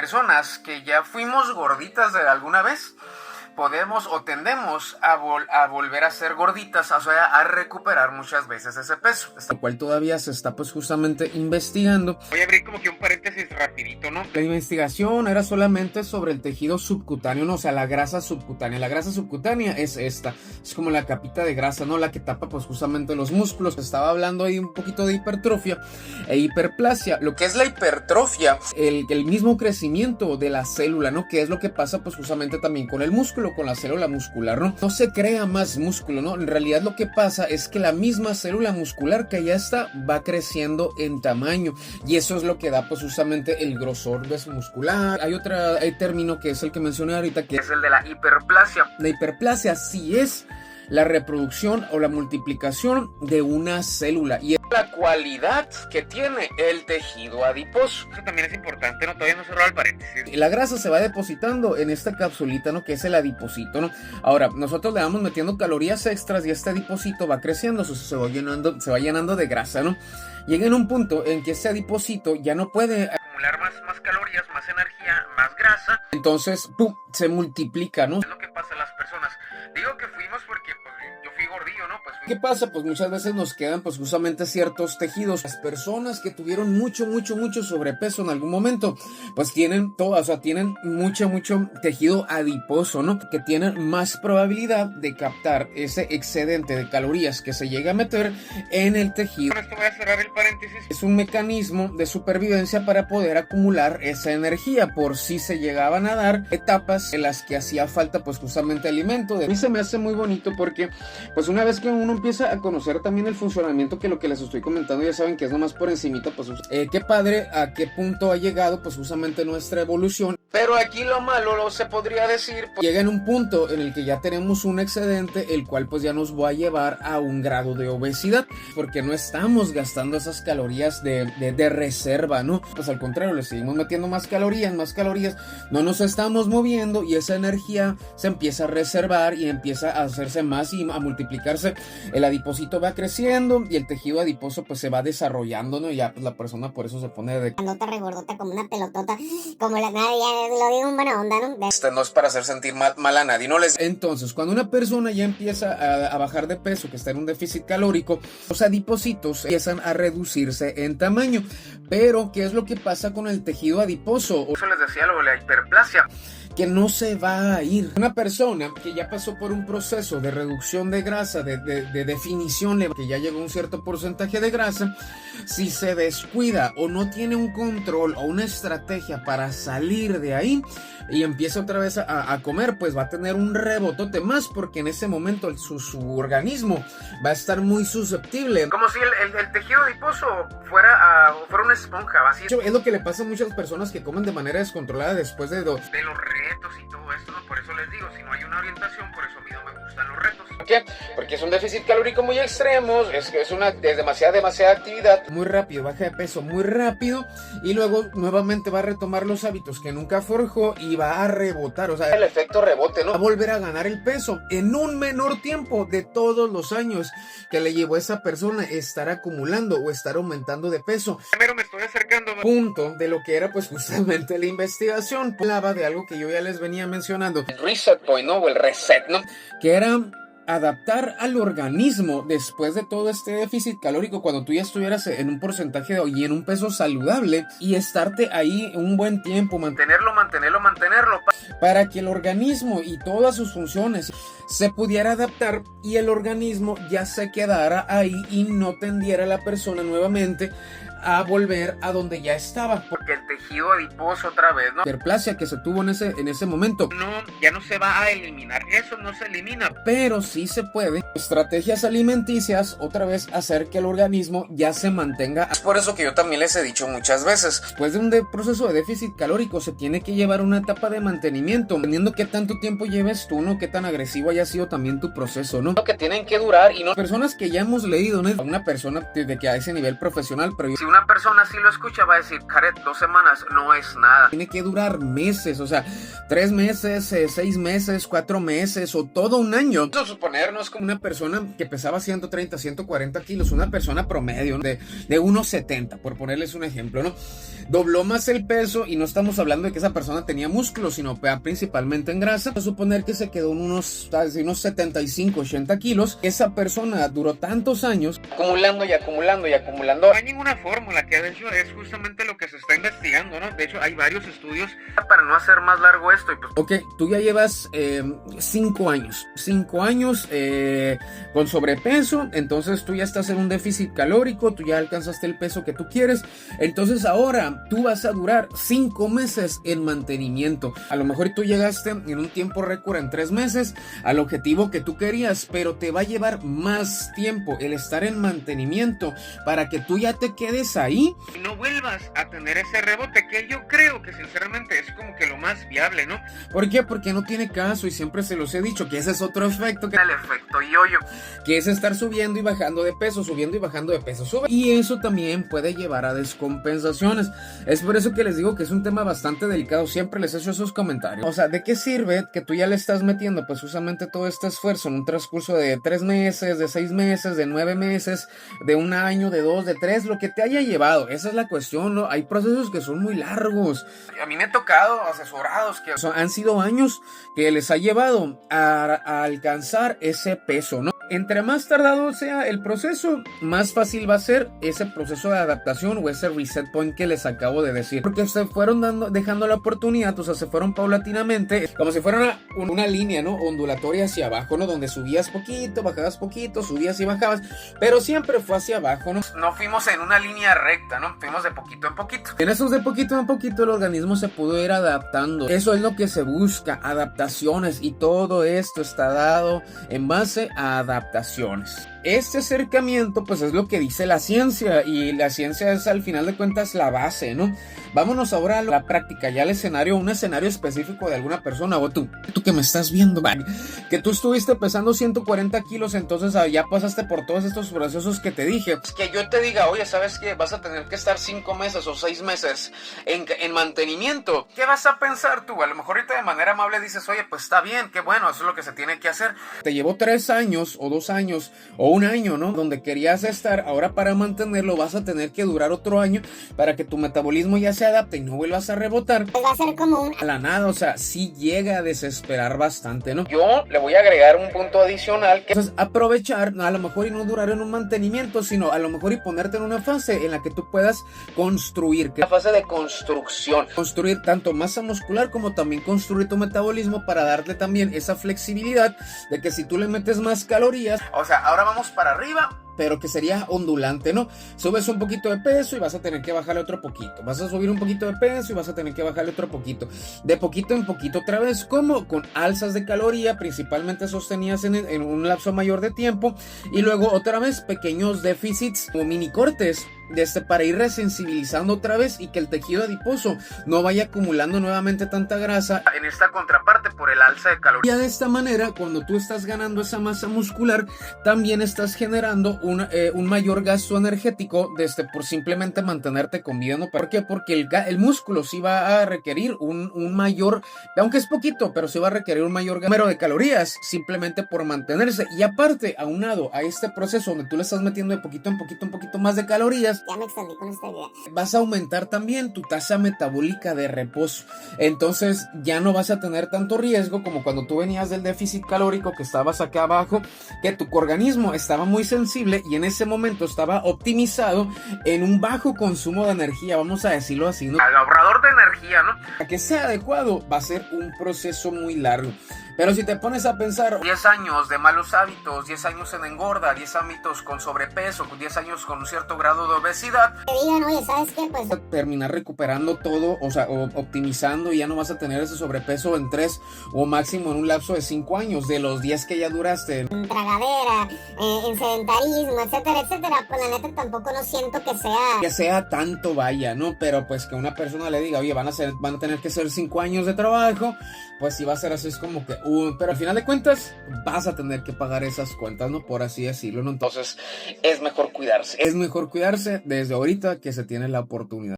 Personas que ya fuimos gorditas de alguna vez, podemos o tendemos a volver a ser gorditas, o sea, a recuperar muchas veces ese peso. Lo cual todavía se está pues justamente investigando. Voy a abrir como que un paréntesis rapidito, ¿no? La investigación era solamente sobre el tejido subcutáneo, ¿no? O sea, la grasa subcutánea. La grasa subcutánea es esta, es como la capita de grasa, ¿no? La que tapa pues justamente los músculos. Estaba hablando ahí un poquito de hipertrofia e hiperplasia. Lo que es la hipertrofia, el mismo crecimiento de la célula, ¿no? Que es lo que pasa pues justamente también con el músculo, con la célula muscular, ¿no? No se crea más músculo, ¿no? En realidad lo que pasa es que la misma célula muscular que ya está va creciendo en tamaño y eso es lo que da pues justamente el grosor muscular. Hay término que es el que mencioné ahorita, que es el de la hiperplasia. La hiperplasia sí es la reproducción o la multiplicación de una célula y es la cualidad que tiene el tejido adiposo. Eso también es importante, ¿no? Todavía no cerró el paréntesis. La grasa se va depositando en esta capsulita, ¿no? Que es el adiposito, ¿no? Ahora, nosotros le vamos metiendo calorías extras y este adiposito va creciendo, se va llenando de grasa, ¿no? Llega en un punto en que este adiposito ya no puede acumular más calorías, más energía, más grasa. Entonces, ¡pum!, se multiplica, ¿no? Es lo que pasa a las personas. Digo que fuimos porque pues, yo fui gordillo, ¿no? Pues, ¿qué pasa? Pues muchas veces nos quedan pues justamente ciertos tejidos. Las personas que tuvieron mucho sobrepeso en algún momento, pues tienen todo, o sea, tienen mucho tejido adiposo, ¿no? Que tienen más probabilidad de captar ese excedente de calorías que se llega a meter en el tejido. Con esto voy a cerrar el paréntesis. Es un mecanismo de supervivencia para poder acumular esa energía por si se llegaban a dar etapas en las que hacía falta pues justamente alimento. A mí se me hace muy bonito porque pues una vez que uno empieza a conocer también el funcionamiento, que lo que les estoy comentando ya saben que es nomás por encimita, pues qué padre a qué punto ha llegado pues justamente nuestra evolución. Pero aquí lo malo, lo se podría decir, pues, llega en un punto en el que ya tenemos un excedente, el cual pues ya nos va a llevar a un grado de obesidad, porque no estamos gastando esas calorías de reserva, ¿no? Pues al contrario, le seguimos metiendo más calorías, no nos estamos moviendo y esa energía se empieza a reservar y empieza a hacerse más y a multiplicarse. El adiposito va creciendo y el tejido adiposo pues se va desarrollando, ¿no? Y ya pues la persona por eso se pone de grandota, regordota, como una pelotota, como la nadie, lo digo en buena onda, ¿no? No es para hacer sentir mal a nadie, ¿no? Entonces, cuando una persona ya empieza a bajar de peso, que está en un déficit calórico, los adipositos empiezan a reducirse en tamaño. Pero, ¿qué es lo que pasa con el tejido adiposo? Eso les decía lo de la hiperplasia, que no se va a ir. Una persona que ya pasó por un proceso de reducción de grasa, de definición, que ya llegó a un cierto porcentaje de grasa, si se descuida o no tiene un control o una estrategia para salir de ahí y empieza otra vez a comer, pues va a tener un rebotote más, porque en ese momento su organismo va a estar muy susceptible. Como si el tejido adiposo fuera una esponja vacía. Es lo que le pasa a muchas personas que comen de manera descontrolada después de los retos y todo esto, ¿no? Por eso les digo, si no hay una orientación, por eso a mí no me gustan los retos. ¿Por qué? Porque es un déficit calórico muy extremo, es demasiada actividad. Muy rápido, baja de peso muy rápido y luego nuevamente va a retomar los hábitos que nunca forjó y va a rebotar, o sea, el efecto rebote, ¿no? Va a volver a ganar el peso en un menor tiempo de todos los años que le llevó a esa persona estar acumulando o estar aumentando de peso. Primero me estoy acercando a punto de lo que era pues justamente la investigación. Hablaba de algo que yo ya les venía mencionando, el reset point, ¿no? O el reset, ¿no? Que era adaptar al organismo después de todo este déficit calórico, cuando tú ya estuvieras en un porcentaje y en un peso saludable, y estarte ahí un buen tiempo, mantenerlo para que el organismo y todas sus funciones se pudiera adaptar y el organismo ya se quedara ahí y no tendiera a la persona nuevamente a volver a donde ya estaba, porque el tejido adiposo otra vez, ¿no? Hiperplasia que se tuvo en ese momento, ya no se va a eliminar, eso no se elimina, pero sí se puede, estrategias alimenticias, otra vez hacer que el organismo ya se mantenga. Es por eso que yo también les he dicho muchas veces, después de un proceso de déficit calórico se tiene que llevar una etapa de mantenimiento, dependiendo qué tanto tiempo lleves tú, ¿no? Qué tan agresivo haya sido también tu proceso, ¿no? Lo que tienen que durar y no personas que ya hemos leído, ¿no? Una persona de que a ese nivel profesional, pero si una persona así lo escucha va a decir, Jared, 2 semanas no es nada. Tiene que durar meses, o sea, 3 meses, 6 meses, 4 meses o todo un año. Vamos a suponernos como una persona que pesaba 130, 140 kilos, una persona promedio de 1,70, por ponerles un ejemplo, ¿no? Dobló más el peso y no estamos hablando de que esa persona tenía músculos, sino principalmente en grasa. Vamos a suponer que se quedó en unos 75, 80 kilos. Esa persona duró tantos años acumulando y acumulando y acumulando. No hay ninguna fórmula, que de hecho es justamente lo que se está investigando, ¿no? De hecho hay varios estudios para no hacer más largo esto. Y pues... Ok, tú ya llevas 5 años con sobrepeso, entonces tú ya estás en un déficit calórico, tú ya alcanzaste el peso que tú quieres, entonces ahora tú vas a durar 5 meses en mantenimiento. A lo mejor tú llegaste en un tiempo récord en 3 meses al objetivo que tú querías, pero te va a llevar más tiempo el estar en mantenimiento para que tú ya te quedes ahí y no vuelvas a tener ese rebote, que yo creo que sinceramente es como que lo más viable, ¿no? ¿Por qué? Porque no tiene caso, y siempre se los he dicho que ese es otro efecto, que el efecto yo-yo, que es estar subiendo y bajando de peso, subiendo y bajando de peso, y eso también puede llevar a descompensaciones. Es por eso que les digo que es un tema bastante delicado. Siempre les he hecho esos comentarios. O sea, ¿de qué sirve que tú ya le estás metiendo pues justamente todo este esfuerzo en un transcurso de 3 meses, de 6 meses, de 9 meses, de 1 año, de 2, de 3, lo que te haya llevado? Esa es la cuestión, ¿no? Hay procesos que son muy largos. A mí me ha tocado asesorados que han sido años que les ha llevado a alcanzar ese peso, ¿no? Entre más tardado sea el proceso, más fácil va a ser ese proceso de adaptación o ese reset point que les acabo de decir. Porque se fueron dejando la oportunidad, o sea, se fueron paulatinamente, como si fuera una línea, ¿no? Ondulatoria hacia abajo, ¿no? Donde subías poquito, bajabas poquito, subías y bajabas, pero siempre fue hacia abajo, ¿no? No fuimos en una línea recta, ¿no? Fuimos de poquito en poquito. En esos de poquito en poquito el organismo se pudo ir adaptando. Eso es lo que se busca, adaptaciones, y todo esto está dado en base a adaptaciones. Este acercamiento pues es lo que dice la ciencia, y la ciencia es al final de cuentas la base, ¿no? Vámonos ahora a la práctica, ya al escenario, un escenario específico de alguna persona, o tú que me estás viendo, ¿vale? Que tú estuviste pesando 140 kilos, entonces ya pasaste por todos estos procesos que te dije. Que yo te diga, oye, ¿sabes qué? Vas a tener que estar 5 meses o 6 meses en mantenimiento. ¿Qué vas a pensar tú? A lo mejor ahorita de manera amable dices, oye, pues está bien, qué bueno, eso es lo que se tiene que hacer. Te llevó 3 años o 2 años o 1 año, ¿no? Donde querías estar, ahora para mantenerlo vas a tener que durar otro año para que tu metabolismo ya se adapte y no vuelvas a rebotar. Pues va a ser como a la nada, o sea, sí llega a desesperar bastante, ¿no? Yo le voy a agregar un punto adicional, que es aprovechar, a lo mejor y no durar en un mantenimiento, sino a lo mejor y ponerte en una fase en la que tú puedas construir, que es la fase de construcción, construir tanto masa muscular como también construir tu metabolismo para darle también esa flexibilidad de que si tú le metes más calorías, o sea, ahora vamos para arriba, pero que sería ondulante, ¿no? Subes un poquito de peso y vas a tener que bajarle otro poquito. Vas a subir un poquito de peso y vas a tener que bajarle otro poquito. De poquito en poquito otra vez. ¿Cómo? Con alzas de caloría, principalmente sostenidas en un lapso mayor de tiempo. Y luego otra vez pequeños déficits o mini cortes para ir resensibilizando otra vez y que el tejido adiposo no vaya acumulando nuevamente tanta grasa en esta contraparte por el alza de calorías. Y de esta manera, cuando tú estás ganando esa masa muscular, también estás generando un mayor gasto energético por simplemente mantenerte con vida, ¿no? ¿Por qué? Porque el músculo sí va a requerir un mayor, aunque es poquito, pero sí va a requerir un mayor número de calorías simplemente por mantenerse. Y aparte, aunado a este proceso donde tú le estás metiendo de poquito en poquito un poquito más de calorías, ya me extendí con esta idea. Vas a aumentar también tu tasa metabólica de reposo. Entonces ya no vas a tener tanto riesgo como cuando tú venías del déficit calórico, que estabas acá abajo, que tu organismo estaba muy sensible y en ese momento estaba optimizado en un bajo consumo de energía, vamos a decirlo así, ¿no? Al ahorrador de energía, ¿no? Para que sea adecuado va a ser un proceso muy largo. Pero si te pones a pensar 10 años de malos hábitos, 10 años en engorda, 10 hábitos con sobrepeso, 10 años con un cierto grado de obesidad, te digan, oye, ¿sabes qué? Pues terminar recuperando todo, o sea, optimizando, y ya no vas a tener ese sobrepeso en 3 o máximo en un lapso de 5 años, de los 10 que ya duraste. En tragadera, en sedentarismo, etcétera, etcétera, pues la neta tampoco no siento que sea tanto, vaya, ¿no? Pero pues que una persona le diga, oye, van a tener que ser 5 años de trabajo pues si va a ser así es como que, pero al final de cuentas vas a tener que pagar esas cuentas, ¿no? Por así decirlo, ¿no? Entonces es mejor cuidarse desde ahorita que se tiene la oportunidad.